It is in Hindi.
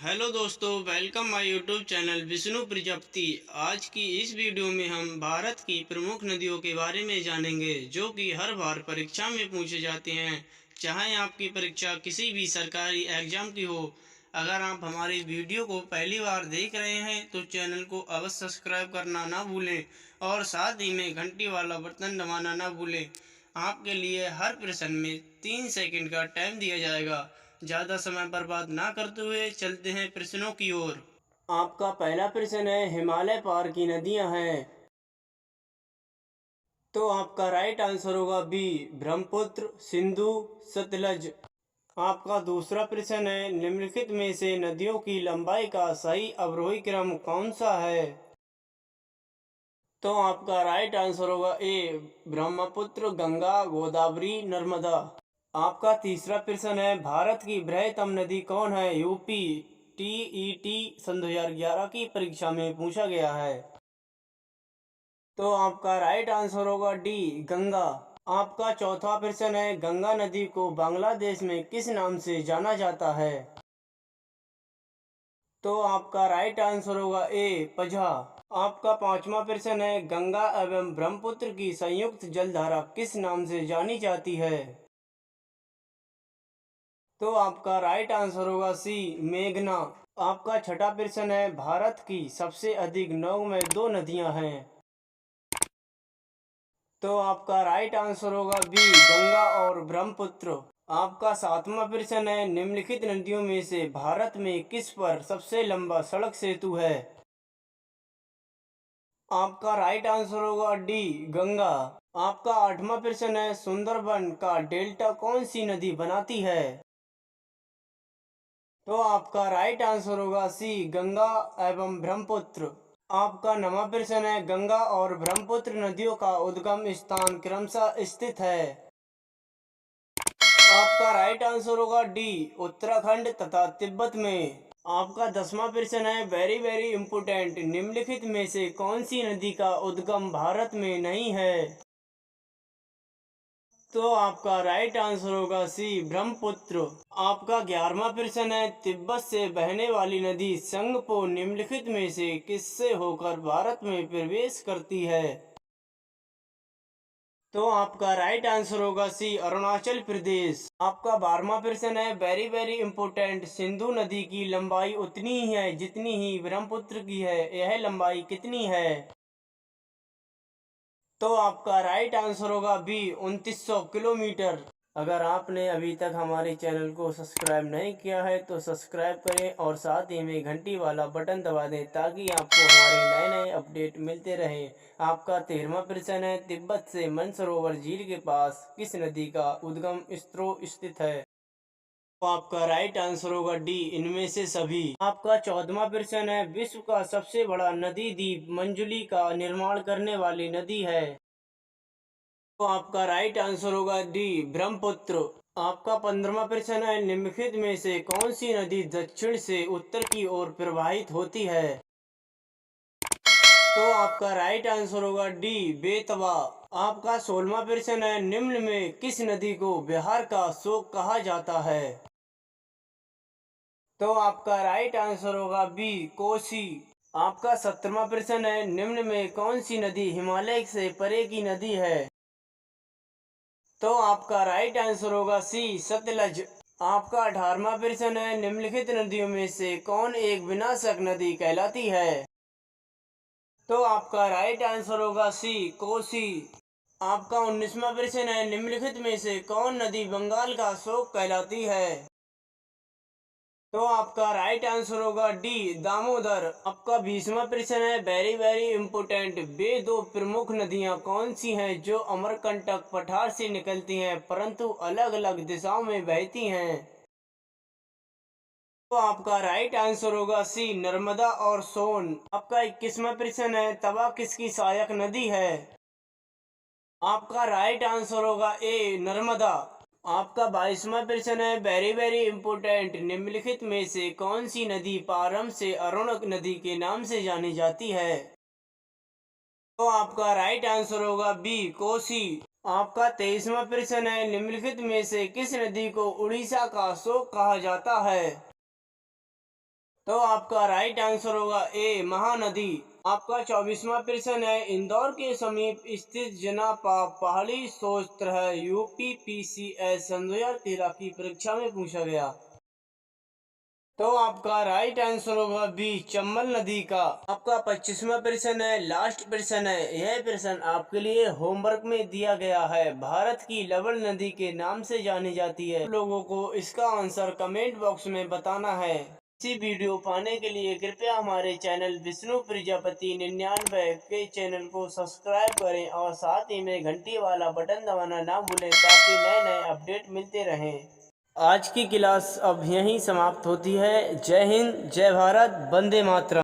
हेलो दोस्तों, welcome my YouTube channel Vishnu Prajapati. आज की इस वीडियो में हम भारत की प्रमुख नदियों के बारे में जानेंगे जो कि हर बार परीक्षा में पूछे जाते हैं, चाहे आपकी परीक्षा किसी भी सरकारी एग्जाम की हो। अगर आप हमारी वीडियो को पहली बार देख रहे हैं तो चैनल को अवश्य सब्सक्राइब करना ना भूलें और साथ ही में घंटी वाला बटन दबाना ना भूलें। आपके लिए हर प्रश्न में 3 सेकंड का टाइम दिया जाएगा। ज़्यादा समय बर्बाद ना करते हुए चलते हैं प्रश्नों की ओर। आपका पहला प्रश्न है, हिमालय पार की नदियां हैं। तो आपका राइट आंसर होगा बी, ब्रह्मपुत्र, सिंधु, सतलज। आपका दूसरा प्रश्न है, निम्नलिखित में से नदियों की लंबाई का सही अवरोही क्रम कौन सा है। तो आपका राइट आंसर होगा ए, ब्रह्मपुत्र, गंगा, गोदावरी, नर्मदा। आपका तीसरा प्रश्न है, भारत की बृहत्तम नदी कौन है। यूपी टीईटी सन 2011 की परीक्षा में पूछा गया है। तो आपका राइट आंसर होगा डी, गंगा। आपका चौथा प्रश्न है, गंगा नदी को बांग्लादेश में किस नाम से जाना जाता है। तो आपका राइट आंसर होगा ए, पझा। आपका पांचवा प्रश्न है, गंगा एवं ब्रह्मपुत्र की संयुक्त जलधारा किस नाम से जानी जाती है। तो आपका राइट आंसर होगा सी, मेघना। आपका छठा प्रश्न है, भारत की सबसे अधिक नौगम्य दो नदियां हैं। तो आपका राइट आंसर होगा बी, गंगा और ब्रह्मपुत्र। आपका सातवां प्रश्न है, निम्नलिखित नदियों में से भारत में किस पर सबसे लंबा सड़क सेतु है। आपका राइट आंसर होगा डी, गंगा। आपका आठवां प्रश्न है, सुंदरबन का डेल्टा कौन सी नदी बनाती है। तो आपका राइट आंसर होगा सी, गंगा एवं ब्रह्मपुत्र। आपका नवा प्रश्न है, गंगा और ब्रह्मपुत्र नदियों का उद्गम स्थान क्रमशः स्थित है। आपका राइट आंसर होगा डी, उत्तराखंड तथा तिब्बत में। आपका 10वां प्रश्न है, वेरी वेरी इंपोर्टेंट, निम्नलिखित में से कौन सी नदी का उद्गम भारत में नहीं है। तो आपका राइट आंसर होगा सी, ब्रह्मपुत्र। आपका 11वां प्रश्न है, तिब्बत से बहने वाली नदी संगपो निम्नलिखित में से किससे होकर भारत में प्रवेश करती है। तो आपका राइट आंसर होगा सी, अरुणाचल प्रदेश। आपका 12वां प्रश्न है, वेरी वेरी इंपोर्टेंट, सिंधु नदी की लंबाई उतनी ही है जितनी ही ब्रह्मपुत्र की है, यह लंबाई कितनी है। तो आपका राइट आंसर होगा बी, 2900 किलोमीटर। अगर आपने अभी तक हमारे चैनल को सब्सक्राइब नहीं किया है तो सब्सक्राइब करें और साथ ही में घंटी वाला बटन दबा दें ताकि आपको हमारे नए नए अपडेट मिलते रहे। आपका 13वां प्रश्न है, तिब्बत से मानसरोवर झील के पास किस नदी का उद्गम स्त्रोत स्थित है। तो आपका राइट आंसर होगा डी, इनमें से सभी। आपका 14वां प्रश्न है, विश्व का सबसे बड़ा नदी द्वीप मंजुली का निर्माण करने वाली नदी है। तो आपका राइट आंसर होगा डी, ब्रह्मपुत्र। आपका 15वां प्रश्न है, निम्नलिखित में से कौन सी नदी दक्षिण से उत्तर की ओर प्रवाहित होती है। तो आपका राइट आंसर होगा डी, बेतवा। आपका 16वां प्रश्न है, निम्न में किस नदी को बिहार का शोक कहा जाता है। तो आपका राइट आंसर होगा बी, कोसी। आपका 17वां प्रश्न है, निम्न में कौन सी नदी हिमालय से परे की नदी है। तो आपका राइट आंसर होगा सी, सतलज। आपका 18वां प्रश्न है, निम्नलिखित नदियों में से कौन एक विनाशक नदी कहलाती है। तो आपका राइट आंसर होगा सी, कोसी। आपका 19वां प्रश्न है, निम्नलिखित में से कौन नदी बंगाल का शोक कहलाती है। तो आपका राइट आंसर होगा डी, दामोदर। आपका 20वां प्रश्न है, वेरी वेरी इंपोर्टेंट, वे दो प्रमुख नदियां कौन सी हैं जो अमरकंटक पठार से निकलती हैं परंतु अलग अलग दिशाओं में बहती हैं। तो आपका राइट आंसर होगा सी, नर्मदा और सोन। आपका 21वां प्रश्न है, तवा किसकी सहायक नदी है। आपका राइट आंसर होगा ए, नर्मदा। आपका 22वां प्रश्न है, वेरी वेरी इंपोर्टेंट, निम्नलिखित में से कौन सी नदी प्रारंभ से अरुण नदी के नाम से जानी जाती है। तो आपका राइट आंसर होगा बी, कोसी। आपका 23वां प्रश्न है, निम्नलिखित में से किस नदी को उड़ीसा का शोक कहा जाता है। तो आपका राइट आंसर होगा ए महानदी। आपका 24वां प्रश्न है, इंदौर के समीप स्थित जनापा पहाड़ी स्रोत है। यूपीपीसीएस सन 2013 की परीक्षा में पूछा गया। तो आपका राइट आंसर होगा बी चंबल नदी का। आपका 25वां प्रश्न है, लास्ट प्रश्न है। यह प्रश्न आपके लिए होमवर्क में दिया गया है। भारत की लवण नदी के नाम से जानी जाती है। लोगों को इसका आंसर कमेंट बॉक्स में बताना है। इसी वीडियो पाने के लिए कृपया हमारे चैनल विष्णु प्रजापति 99 के चैनल को सब्सक्राइब करें और साथ ही में घंटी वाला बटन दबाना ना भूलें ताकि नए नए अपडेट मिलते रहें। आज की क्लास अब यहीं समाप्त होती है। जय हिंद, जय भारत, वंदे मातरम।